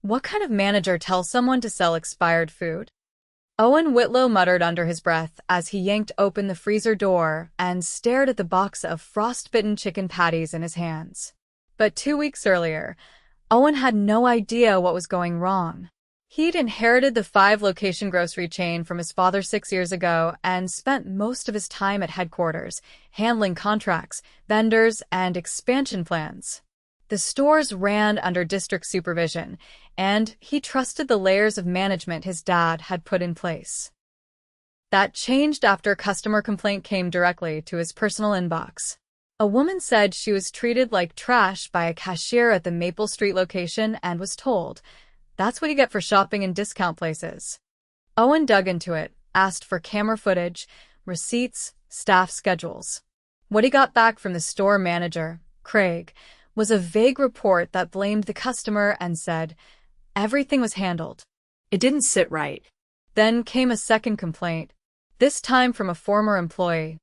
What kind of manager tells someone to sell expired food? Owen Whitlow muttered under his breath as he yanked open the freezer door and stared at the box of frostbitten chicken patties in his hands. But 2 weeks earlier, Owen had no idea what was going wrong. He'd inherited the 5-location grocery chain from his father 6 years ago and spent most of his time at headquarters, handling contracts, vendors, and expansion plans. The stores ran under district supervision, and he trusted the layers of management his dad had put in place. That changed after a customer complaint came directly to his personal inbox. A woman said she was treated like trash by a cashier at the Maple Street location and was told, "That's what you get for shopping in discount places." Owen dug into it, asked for camera footage, receipts, staff schedules. What he got back from the store manager, Craig, was a vague report that blamed the customer and said, everything was handled. It didn't sit right. Then came a second complaint, this time from a former employee.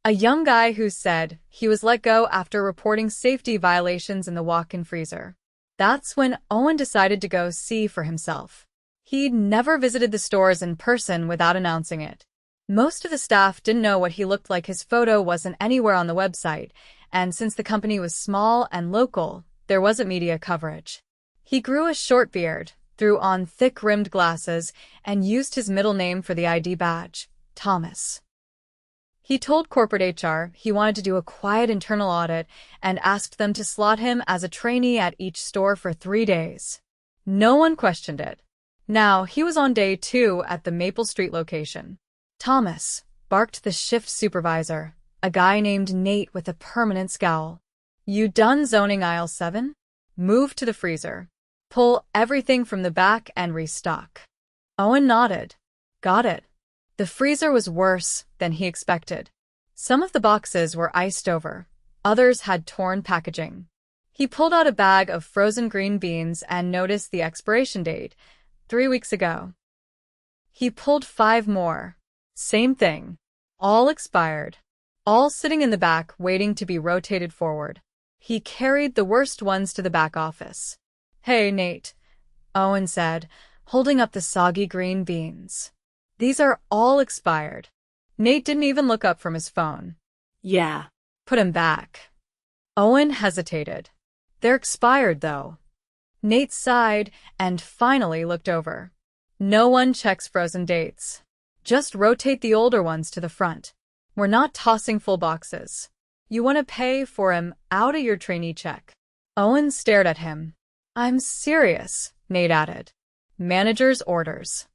A young guy who said he was let go after reporting safety violations in the walk-in freezer. That's when Owen decided to go see for himself. He'd never visited the stores in person without announcing it. Most of the staff didn't know what he looked like. His photo wasn't anywhere on the website, and since the company was small and local, there wasn't media coverage. He grew a short beard, threw on thick-rimmed glasses, and used his middle name for the ID badge, Thomas. He told corporate HR he wanted to do a quiet internal audit and asked them to slot him as a trainee at each store for 3 days. No one questioned it. Now, he was on day 2 at the Maple Street location. "Thomas," barked the shift supervisor, a guy named Nate with a permanent scowl. "You done zoning aisle 7? Move to the freezer. Pull everything from the back and restock." Owen nodded. Got it. The freezer was worse than he expected. Some of the boxes were iced over. Others had torn packaging. He pulled out a bag of frozen green beans and noticed the expiration date, 3 weeks ago. He pulled 5 more. Same thing. All expired. All sitting in the back waiting to be rotated forward. He carried the worst ones to the back office. "Hey, Nate," Owen said, holding up the soggy green beans. "These are all expired." Nate didn't even look up from his phone. Yeah. "Put 'em back." Owen hesitated. "They're expired, though." Nate sighed and finally looked over. "No one checks frozen dates. Just rotate the older ones to the front. We're not tossing full boxes. You want to pay for 'em out of your trainee check." Owen stared at him. "I'm serious," Nate added. "Manager's orders.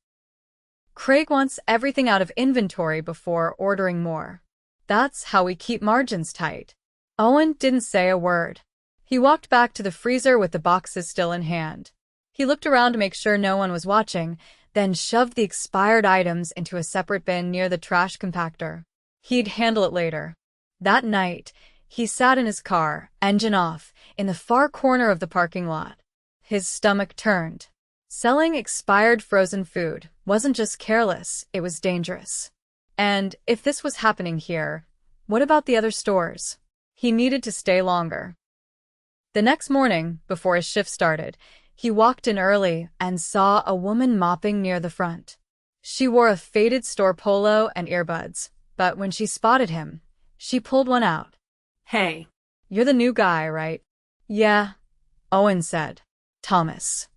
Craig wants everything out of inventory before ordering more. That's how we keep margins tight." Owen didn't say a word. He walked back to the freezer with the boxes still in hand. He looked around to make sure no one was watching, then shoved the expired items into a separate bin near the trash compactor. He'd handle it later. That night, he sat in his car, engine off, in the far corner of the parking lot. His stomach turned. Selling expired frozen food wasn't just careless, it was dangerous. And if this was happening here, what about the other stores? He needed to stay longer. The next morning, before his shift started, he walked in early and saw a woman mopping near the front. She wore a faded store polo and earbuds, but when she spotted him, she pulled one out. "Hey. You're the new guy, right?" "Yeah," Owen said. "Thomas."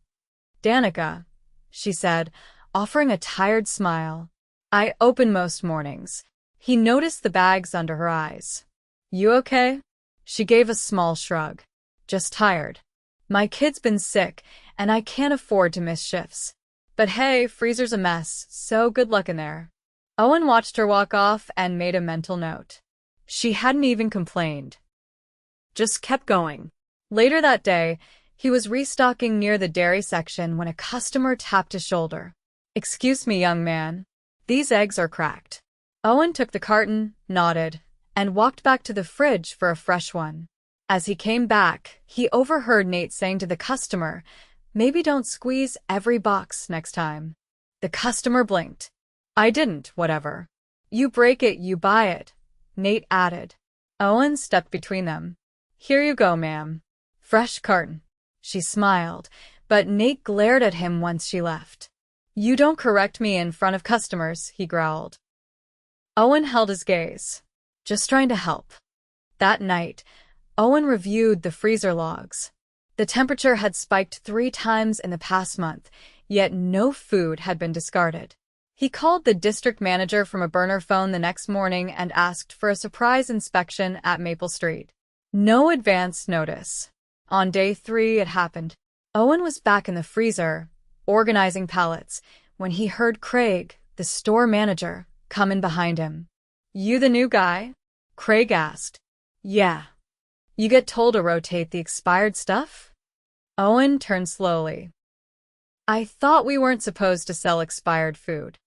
"Danica," she said, offering a tired smile. "I open most mornings." He noticed the bags under her eyes. "You okay?" She gave a small shrug. "Just tired. My kid's been sick, and I can't afford to miss shifts. But hey, freezer's a mess, so good luck in there." Owen watched her walk off and made a mental note. She hadn't even complained. Just kept going. Later that day, he was restocking near the dairy section when a customer tapped his shoulder. "Excuse me, young man. These eggs are cracked." Owen took the carton, nodded, and walked back to the fridge for a fresh one. As he came back, he overheard Nate saying to the customer, "Maybe don't squeeze every box next time." The customer blinked. "I didn't, whatever." "You break it, you buy it," Nate added. Owen stepped between them. "Here you go, ma'am. Fresh carton." She smiled, but Nate glared at him once she left. "You don't correct me in front of customers," he growled. Owen held his gaze. "Just trying to help." That night, Owen reviewed the freezer logs. The temperature had spiked 3 times in the past month, yet no food had been discarded. He called the district manager from a burner phone the next morning and asked for a surprise inspection at Maple Street. No advance notice. On day 3, it happened. Owen was back in the freezer, organizing pallets, when he heard Craig, the store manager, come in behind him. "You the new guy?" Craig asked. "Yeah. You get told to rotate the expired stuff?" Owen turned slowly. "I thought we weren't supposed to sell expired food."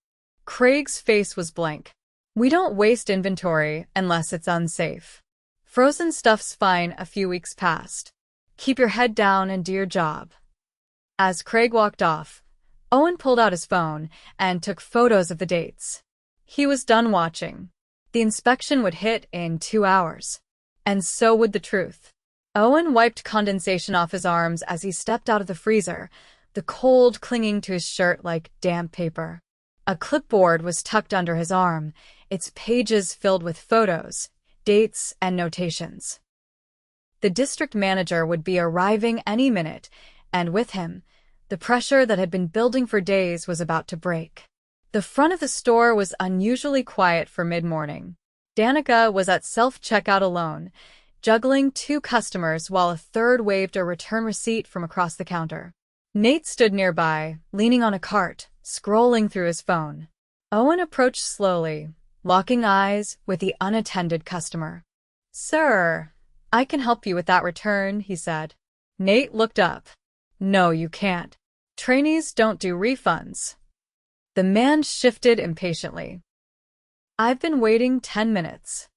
Craig's face was blank. "We don't waste inventory unless it's unsafe. Frozen stuff's fine a few weeks past. Keep your head down and do your job." As Craig walked off, Owen pulled out his phone and took photos of the dates. He was done watching. The inspection would hit in 2 hours. And so would the truth. Owen wiped condensation off his arms as he stepped out of the freezer, the cold clinging to his shirt like damp paper. A clipboard was tucked under his arm, its pages filled with photos, dates, and notations. The district manager would be arriving any minute, and with him, the pressure that had been building for days was about to break. The front of the store was unusually quiet for mid-morning. Danica was at self-checkout alone, juggling 2 customers while a third waved a return receipt from across the counter. Nate stood nearby, leaning on a cart, scrolling through his phone. Owen approached slowly, locking eyes with the unattended customer. "Sir, I can help you with that return," he said. Nate looked up. "No, you can't. Trainees don't do refunds." The man shifted impatiently. "I've been waiting 10 minutes.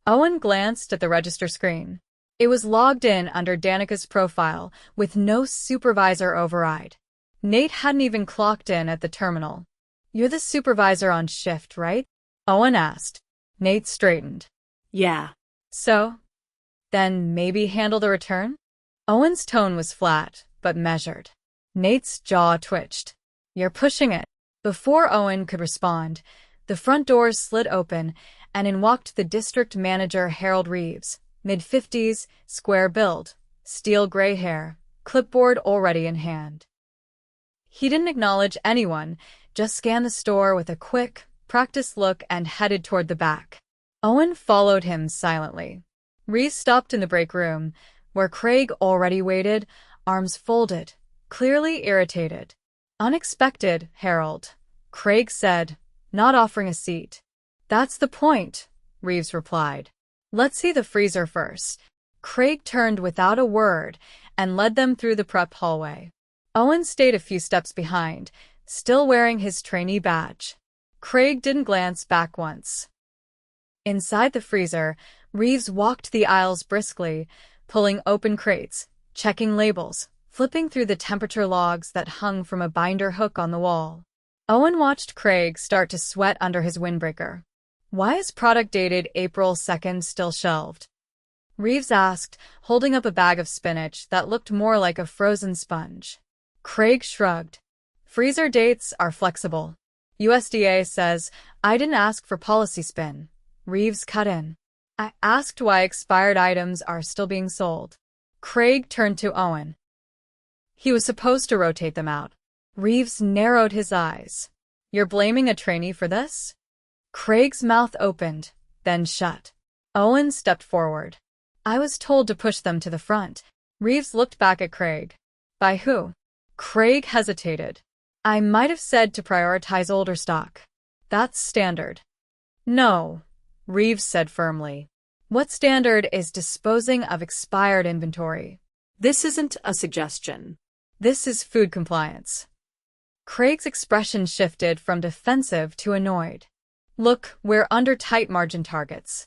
Owen glanced at the register screen. It was logged in under Danica's profile, with no supervisor override. Nate hadn't even clocked in at the terminal. "You're the supervisor on shift, right?" Owen asked. Nate straightened. Yeah. "So? Then maybe handle the return?" Owen's tone was flat, but measured. Nate's jaw twitched. "You're pushing it." Before Owen could respond, the front doors slid open, and in walked the district manager Harold Reeves, mid-50s, square build, steel gray hair, clipboard already in hand. He didn't acknowledge anyone, just scanned the store with a quick, practiced look and headed toward the back. Owen followed him silently. Reeves stopped in the break room, where Craig already waited, arms folded, clearly irritated. "Unexpected, Harold," Craig said, not offering a seat. "That's the point," Reeves replied. "Let's see the freezer first." Craig turned without a word and led them through the prep hallway. Owen stayed a few steps behind, still wearing his trainee badge. Craig didn't glance back once. Inside the freezer, Reeves walked the aisles briskly, pulling open crates, checking labels, flipping through the temperature logs that hung from a binder hook on the wall. Owen watched Craig start to sweat under his windbreaker. "Why is product dated April 2nd still shelved?" Reeves asked, holding up a bag of spinach that looked more like a frozen sponge. Craig shrugged. "Freezer dates are flexible. USDA says I didn't ask for policy spin." Reeves cut in. "I asked why expired items are still being sold." Craig turned to Owen. "He was supposed to rotate them out." Reeves narrowed his eyes. "You're blaming a trainee for this?" Craig's mouth opened, then shut. Owen stepped forward. "I was told to push them to the front." Reeves looked back at Craig. "By who?" Craig hesitated. "I might have said to prioritize older stock. That's standard." "No," Reeves said firmly. "What standard is disposing of expired inventory?" This isn't a suggestion. "This is food compliance." Craig's expression shifted from defensive to annoyed. "Look, we're under tight margin targets."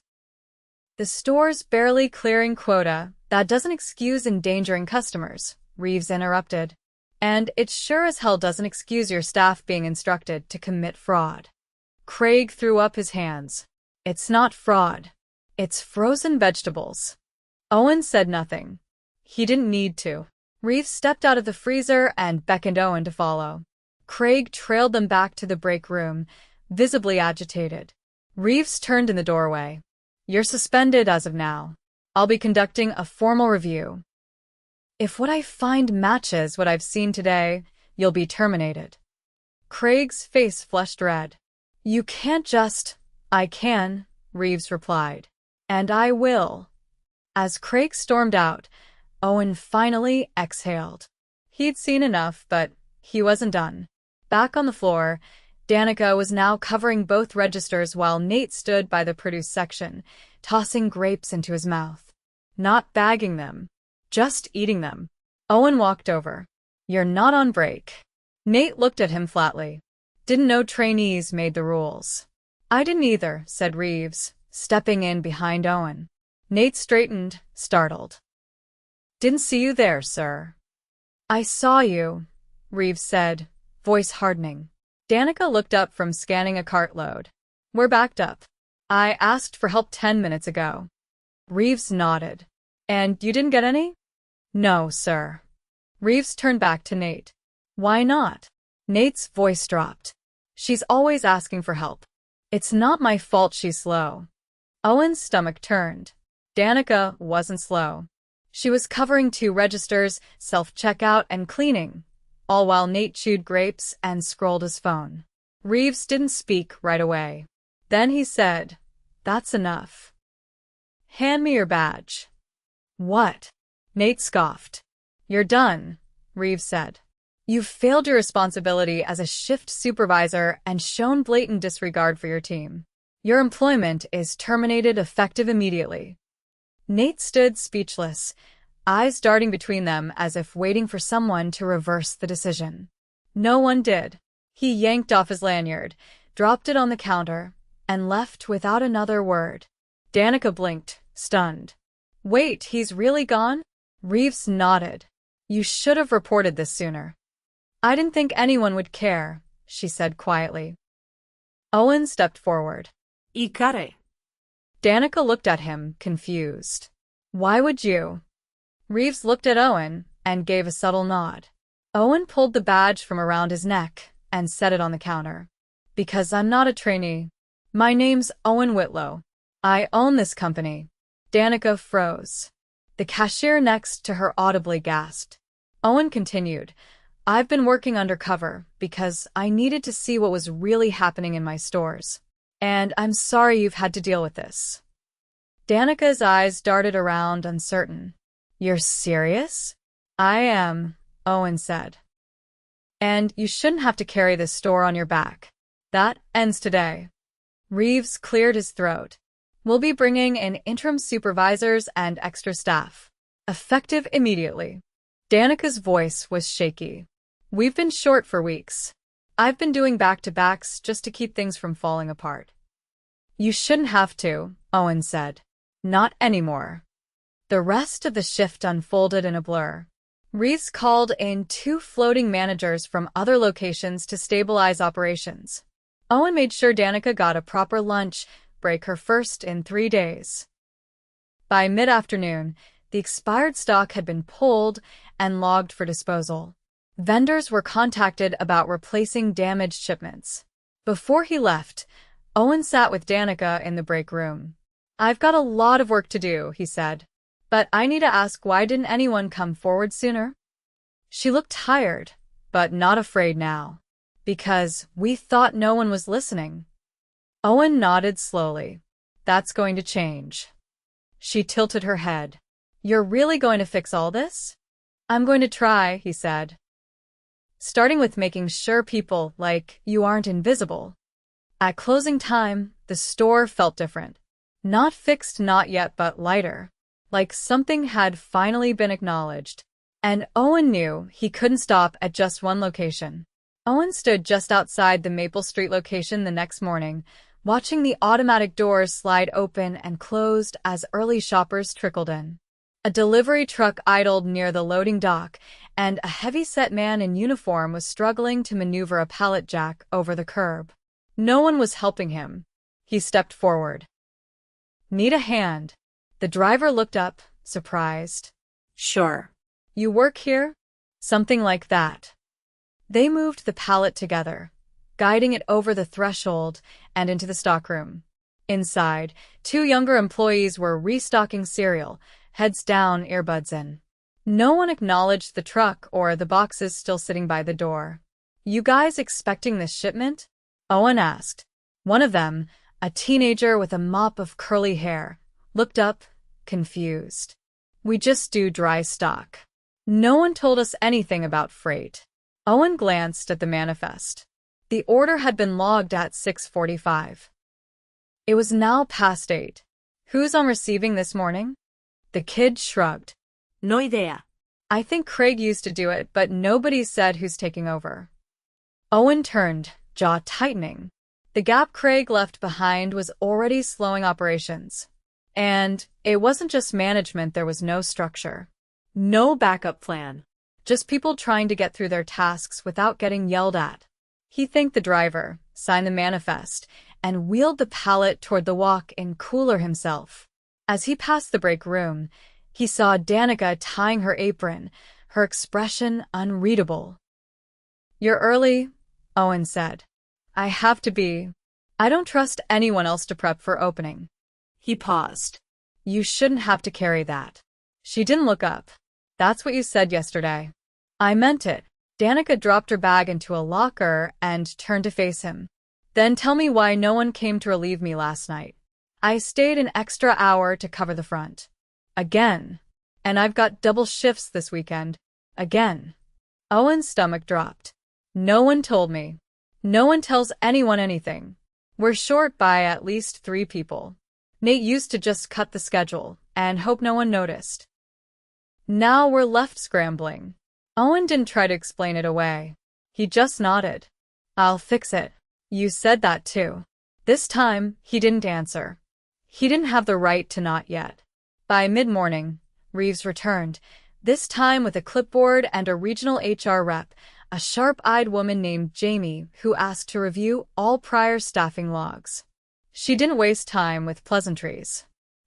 "The store's barely clearing quota. That doesn't excuse endangering customers," Reeves interrupted. "And it sure as hell doesn't excuse your staff being instructed to commit fraud." Craig threw up his hands. "It's not fraud. It's frozen vegetables." Owen said nothing. He didn't need to. Reeves stepped out of the freezer and beckoned Owen to follow. Craig trailed them back to the break room, visibly agitated. Reeves turned in the doorway. "You're suspended as of now. I'll be conducting a formal review. If what I find matches what I've seen today, you'll be terminated." Craig's face flushed red. "You can't just—" "I can," Reeves replied. "And I will." As Craig stormed out, Owen finally exhaled. He'd seen enough, but he wasn't done. Back on the floor, Danica was now covering both registers while Nate stood by the produce section, tossing grapes into his mouth. Not bagging them, just eating them. Owen walked over. "You're not on break." Nate looked at him flatly. "Didn't know trainees made the rules." "I didn't either," said Reeves, stepping in behind Owen. Nate straightened, startled. "Didn't see you there, sir." "I saw you," Reeves said, voice hardening. Danica looked up from scanning a cartload. "We're backed up. I asked for help 10 minutes ago." Reeves nodded. "And you didn't get any?" "No, sir." Reeves turned back to Nate. "Why not?" Nate's voice dropped. "She's always asking for help. It's not my fault she's slow." Owen's stomach turned. Danica wasn't slow. She was covering 2 registers, self-checkout, and cleaning, all while Nate chewed grapes and scrolled his phone. Reeves didn't speak right away. Then he said, "That's enough. Hand me your badge." "What?" Nate scoffed. "You're done," Reeves said. "You've failed your responsibility as a shift supervisor and shown blatant disregard for your team. Your employment is terminated effective immediately." Nate stood speechless, eyes darting between them as if waiting for someone to reverse the decision. No one did. He yanked off his lanyard, dropped it on the counter, and left without another word. Danica blinked, stunned. "Wait, he's really gone?" Reeves nodded. "You should have reported this sooner." "I didn't think anyone would care," she said quietly. Owen stepped forward. Ikare. Danica looked at him, confused. "Why would you?" Reeves looked at Owen and gave a subtle nod. Owen pulled the badge from around his neck and set it on the counter. "Because I'm not a trainee. My name's Owen Whitlow. I own this company." Danica froze. The cashier next to her audibly gasped. Owen continued, "I've been working undercover because I needed to see what was really happening in my stores. And I'm sorry you've had to deal with this." Danica's eyes darted around, uncertain. "You're serious?" "I am," Owen said. "And you shouldn't have to carry this store on your back. That ends today." Reeves cleared his throat. "We'll be bringing in interim supervisors and extra staff. Effective immediately." Danica's voice was shaky. "We've been short for weeks. I've been doing back-to-backs just to keep things from falling apart." "You shouldn't have to," Owen said. "Not anymore." The rest of the shift unfolded in a blur. Reeves called in 2 floating managers from other locations to stabilize operations. Owen made sure Danica got a proper lunch break, her first in 3 days. By mid-afternoon, the expired stock had been pulled and logged for disposal. Vendors were contacted about replacing damaged shipments. Before he left, Owen sat with Danica in the break room. "I've got a lot of work to do," he said. "But I need to ask, why didn't anyone come forward sooner?" She looked tired, but not afraid now. "Because we thought no one was listening." Owen nodded slowly. "That's going to change." She tilted her head. "You're really going to fix all this?" "I'm going to try," he said. "Starting with making sure people like you aren't invisible." At closing time, the store felt different. Not fixed, not yet, but lighter. Like something had finally been acknowledged. And Owen knew he couldn't stop at just one location. Owen stood just outside the Maple Street location the next morning, watching the automatic doors slide open and closed as early shoppers trickled in. A delivery truck idled near the loading dock, and a heavy-set man in uniform was struggling to maneuver a pallet jack over the curb. No one was helping him. He stepped forward. "Need a hand?" The driver looked up, surprised. Sure. You work here? Something like that. They moved the pallet together, guiding it over the threshold and into the stockroom. Inside, two younger employees were restocking cereal, heads down, earbuds in. No one acknowledged the truck or the boxes still sitting by the door. You guys expecting this shipment? Owen asked. One of them, a teenager with a mop of curly hair, looked up, confused. We just do dry stock. No one told us anything about freight. Owen glanced at the manifest. The order had been logged at 6:45. It was now past 8. Who's on receiving this morning? The kid shrugged. No idea. I think Craig used to do it, but nobody said who's taking over. Owen turned, jaw tightening. The gap Craig left behind was already slowing operations. And it wasn't just management, there was no structure. No backup plan. Just people trying to get through their tasks without getting yelled at. He thanked the driver, signed the manifest, and wheeled the pallet toward the walk-in cooler himself. As he passed the break room, he saw Danica tying her apron, her expression unreadable. You're early, Owen said. I have to be. I don't trust anyone else to prep for opening. He paused. You shouldn't have to carry that. She didn't look up. That's what you said yesterday. I meant it. Danica dropped her bag into a locker and turned to face him. Then tell me why no one came to relieve me last night. I stayed an extra hour to cover the front. Again. And I've got double shifts this weekend. Again. Owen's stomach dropped. No one told me. No one tells anyone anything. We're short by at least 3 people. Nate used to just cut the schedule and hope no one noticed. Now we're left scrambling. Owen didn't try to explain it away. He just nodded. I'll fix it. You said that too. This time, he didn't answer. He didn't have the right to not yet. By mid-morning, Reeves returned, this time with a clipboard and a regional HR rep, a sharp-eyed woman named Jamie who asked to review all prior staffing logs. She didn't waste time with pleasantries.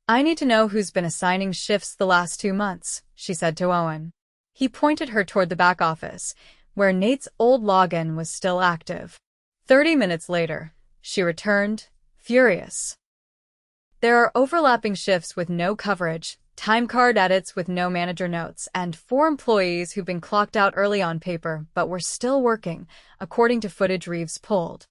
I need to know who's been assigning shifts the last 2 months, she said to Owen. He pointed her toward the back office, where Nate's old login was still active. 30 minutes later, she returned, furious. There are overlapping shifts with no coverage, time card edits with no manager notes, and 4 employees who've been clocked out early on paper but were still working, according to footage Reeves pulled.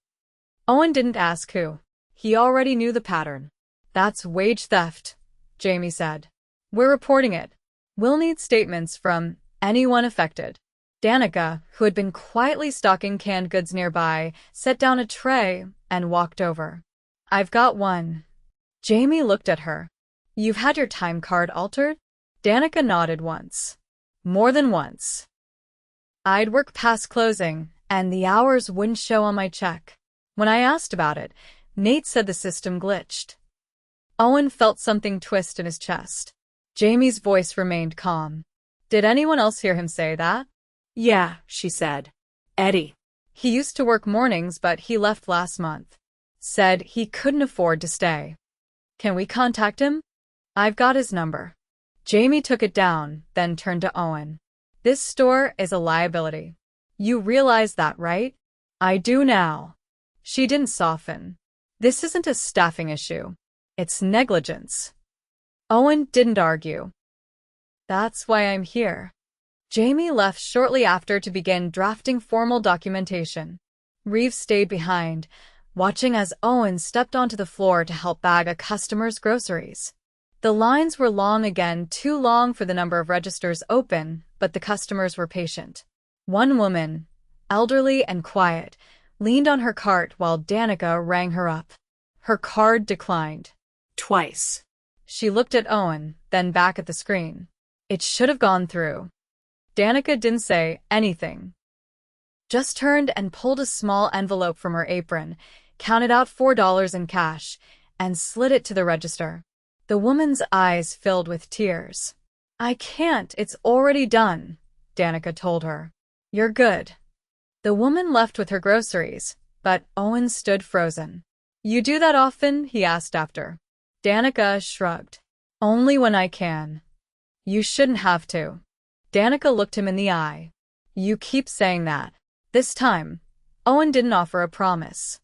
Owen didn't ask who. He already knew the pattern. That's wage theft, Jamie said. We're reporting it. We'll need statements from anyone affected. Danica, who had been quietly stocking canned goods nearby, set down a tray and walked over. I've got one. Jamie looked at her. You've had your time card altered? Danica nodded once. More than once. I'd work past closing, and the hours wouldn't show on my check. When I asked about it, Nate said the system glitched. Owen felt something twist in his chest. Jamie's voice remained calm. Did anyone else hear him say that? Yeah, she said. Eddie. He used to work mornings, but he left last month. Said he couldn't afford to stay. Can we contact him? I've got his number. Jamie took it down, then turned to Owen. This store is a liability. You realize that, right? I do now. She didn't soften. This isn't a staffing issue. It's negligence. Owen didn't argue. That's why I'm here. Jamie left shortly after to begin drafting formal documentation. Reeves stayed behind, watching as Owen stepped onto the floor to help bag a customer's groceries. The lines were long again, too long for the number of registers open, but the customers were patient. One woman, elderly and quiet, leaned on her cart while Danica rang her up. Her card declined. Twice. She looked at Owen, then back at the screen. It should have gone through. Danica didn't say anything. Just turned and pulled a small envelope from her apron, counted out $4 in cash, and slid it to the register. The woman's eyes filled with tears. I can't, it's already done, Danica told her. You're good. The woman left with her groceries, but Owen stood frozen. You do that often? He asked after. Danica shrugged. Only when I can. You shouldn't have to. Danica looked him in the eye. You keep saying that. This time, Owen didn't offer a promise.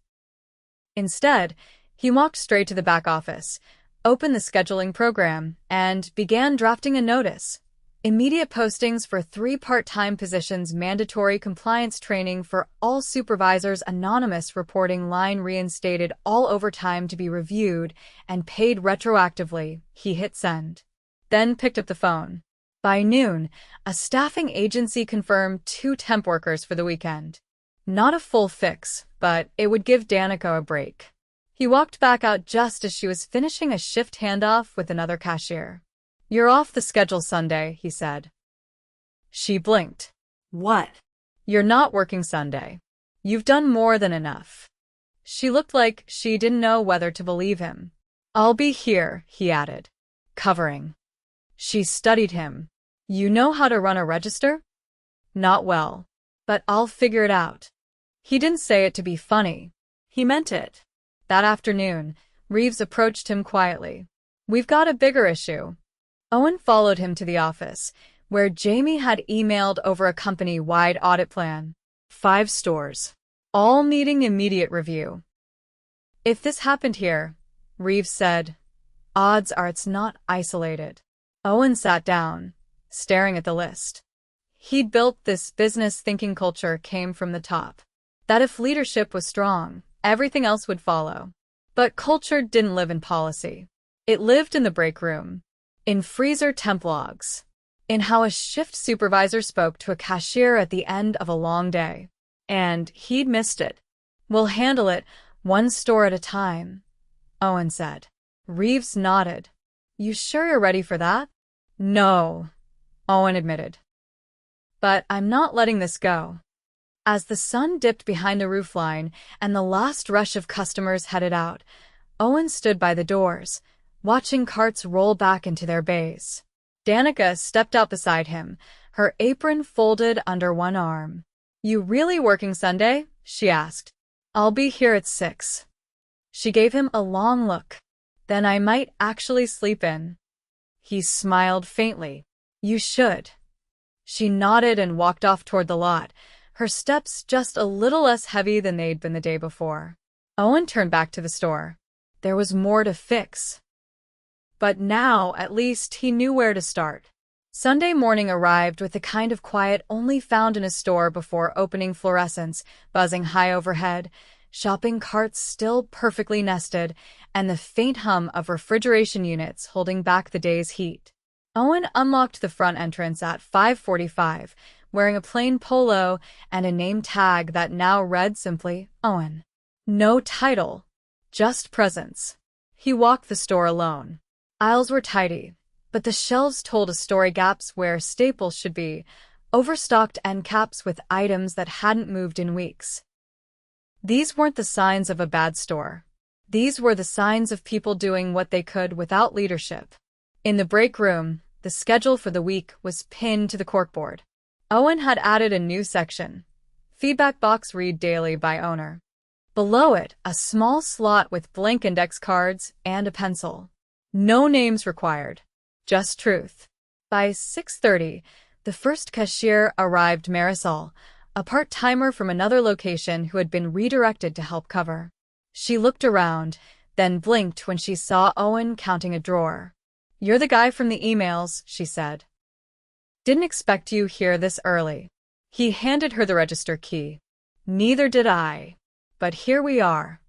Instead, he walked straight to the back office, opened the scheduling program, and began drafting a notice. Immediate postings for 3 part-time positions, mandatory compliance training for all supervisors, anonymous reporting line reinstated, all overtime to be reviewed and paid retroactively. He hit send. Then picked up the phone. By noon, a staffing agency confirmed 2 temp workers for the weekend. Not a full fix, but it would give Danica a break. He walked back out just as she was finishing a shift handoff with another cashier. You're off the schedule Sunday, he said. She blinked. What? You're not working Sunday. You've done more than enough. She looked like she didn't know whether to believe him. I'll be here, he added, covering. She studied him. You know how to run a register? Not well, but I'll figure it out. He didn't say it to be funny. He meant it. That afternoon, Reeves approached him quietly. We've got a bigger issue. Owen followed him to the office, where Jamie had emailed over a company-wide audit plan. 5 stores, all needing immediate review. If this happened here, Reeves said, odds are it's not isolated. Owen sat down, staring at the list. He'd built this business thinking culture came from the top. That if leadership was strong, everything else would follow. But culture didn't live in policy. It lived in the break room. In freezer temp logs, in how a shift supervisor spoke to a cashier at the end of a long day. And he'd missed it. We'll handle it, 1 store at a time, Owen said. Reeves nodded. You sure you're ready for that? No, Owen admitted. But I'm not letting this go. As the sun dipped behind the roofline and the last rush of customers headed out, Owen stood by the doors, watching carts roll back into their bays. Danica stepped out beside him, her apron folded under one arm. You really working Sunday? She asked. I'll be here at 6. She gave him a long look. Then I might actually sleep in. He smiled faintly. You should. She nodded and walked off toward the lot, her steps just a little less heavy than they'd been the day before. Owen turned back to the store. There was more to fix. But now, at least, he knew where to start. Sunday morning arrived with the kind of quiet only found in a store before opening, fluorescents buzzing high overhead, shopping carts still perfectly nested, and the faint hum of refrigeration units holding back the day's heat. Owen unlocked the front entrance at 5:45, wearing a plain polo and a name tag that now read simply, Owen. No title, just presence. He walked the store alone. Aisles were tidy, but the shelves told a story, gaps where staples should be, overstocked end caps with items that hadn't moved in weeks. These weren't the signs of a bad store. These were the signs of people doing what they could without leadership. In the break room, the schedule for the week was pinned to the corkboard. Owen had added a new section. Feedback box, read daily by owner. Below it, a small slot with blank index cards and a pencil. No names required. Just truth. By 6:30, the first cashier arrived, Marisol, a part-timer from another location who had been redirected to help cover. She looked around, then blinked when she saw Owen counting a drawer. You're the guy from the emails, she said. Didn't expect you here this early. He handed her the register key. Neither did I. But here we are.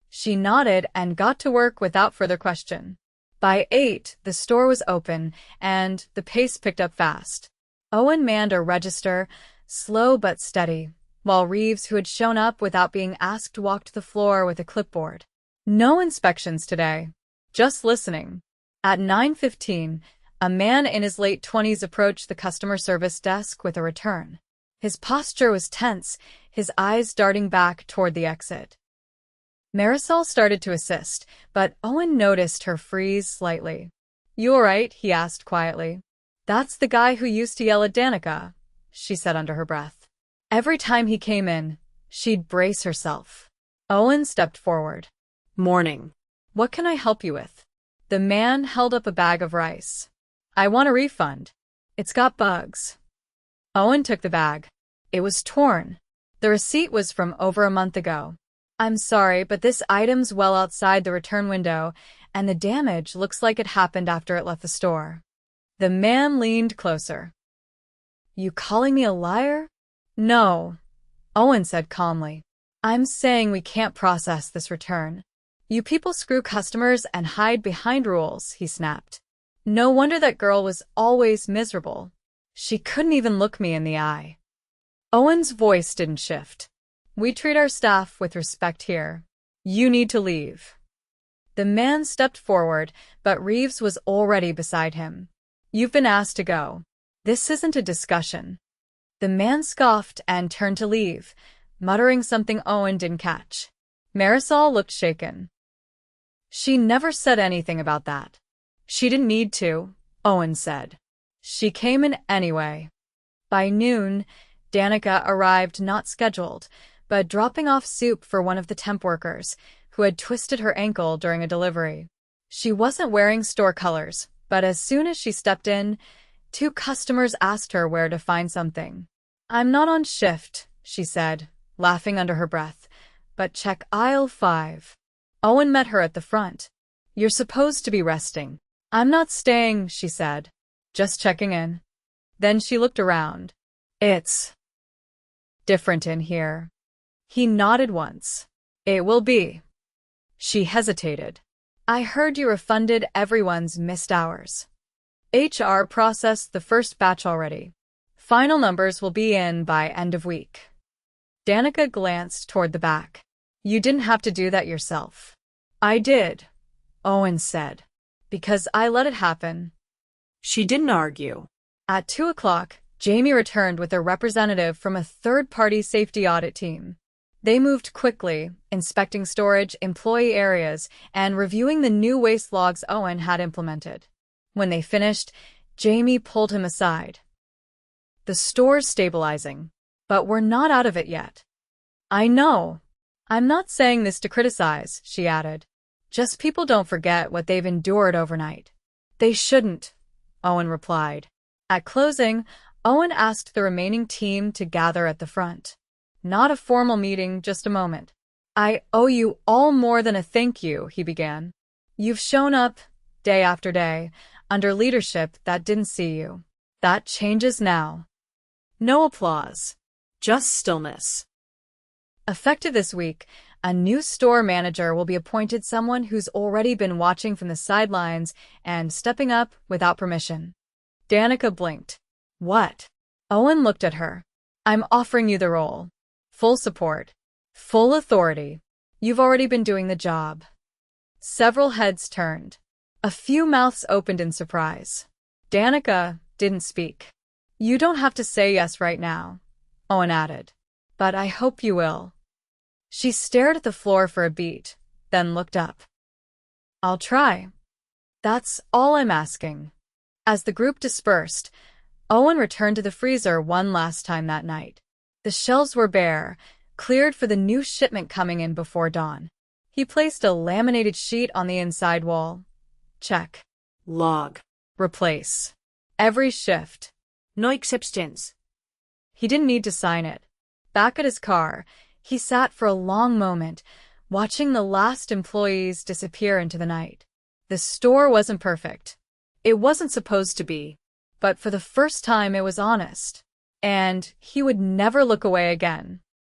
She nodded and got to work without further question. By 8, the store was open, and the pace picked up fast. Owen manned a register, slow but steady, while Reeves, who had shown up without being asked, walked the floor with a clipboard. No inspections today. Just listening. At 9:15, a man in his late 20s approached the customer service desk with a return. His posture was tense, his eyes darting back toward the exit. Marisol started to assist, but Owen noticed her freeze slightly. You all right? He asked quietly. That's the guy who used to yell at Danica, she said under her breath. Every time he came in, she'd brace herself. Owen stepped forward. Morning. What can I help you with? The man held up a bag of rice. I want a refund. It's got bugs. Owen took the bag. It was torn. The receipt was from over a month ago. I'm sorry, but this item's well outside the return window, and the damage looks like it happened after it left the store. The man leaned closer. You calling me a liar? No, Owen said calmly. I'm saying we can't process this return. You people screw customers and hide behind rules, he snapped. No wonder that girl was always miserable. She couldn't even look me in the eye. Owen's voice didn't shift. We treat our staff with respect here. You need to leave. The man stepped forward, but Reeves was already beside him. You've been asked to go. This isn't a discussion. The man scoffed and turned to leave, muttering something Owen didn't catch. Marisol looked shaken. She never said anything about that. She didn't need to, Owen said. She came in anyway. By noon, Danica arrived not scheduled, but dropping off soup for one of the temp workers, who had twisted her ankle during a delivery. She wasn't wearing store colors, but as soon as she stepped in, 2 customers asked her where to find something. I'm not on shift, she said, laughing under her breath, but check aisle 5. Owen met her at the front. You're supposed to be resting. I'm not staying, she said. Just checking in. Then she looked around. It's different in here. He nodded once. It will be. She hesitated. I heard you refunded everyone's missed hours. HR processed the first batch already. Final numbers will be in by end of week. Danica glanced toward the back. You didn't have to do that yourself. I did, Owen said, because I let it happen. She didn't argue. At 2 o'clock, Jamie returned with a representative from a third-party safety audit team. They moved quickly, inspecting storage, employee areas, and reviewing the new waste logs Owen had implemented. When they finished, Jamie pulled him aside. The store's stabilizing, but we're not out of it yet. I know. I'm not saying this to criticize, she added. Just people don't forget what they've endured overnight. They shouldn't, Owen replied. At closing, Owen asked the remaining team to gather at the front. Not a formal meeting, just a moment. I owe you all more than a thank you, he began. You've shown up, day after day, under leadership that didn't see you. That changes now. No applause. Just stillness. Effective this week, a new store manager will be appointed, someone who's already been watching from the sidelines and stepping up without permission. Danica blinked. What? Owen looked at her. I'm offering you the role. Full support. Full authority. You've already been doing the job. Several heads turned. A few mouths opened in surprise. Danica didn't speak. You don't have to say yes right now, Owen added. But I hope you will. She stared at the floor for a beat, then looked up. I'll try. That's all I'm asking. As the group dispersed, Owen returned to the freezer one last time that night. The shelves were bare, cleared for the new shipment coming in before dawn. He placed a laminated sheet on the inside wall. Check. Log. Replace. Every shift. No exceptions. He didn't need to sign it. Back at his car, he sat for a long moment, watching the last employees disappear into the night. The store wasn't perfect. It wasn't supposed to be. But for the first time it was honest. And he would never look away again.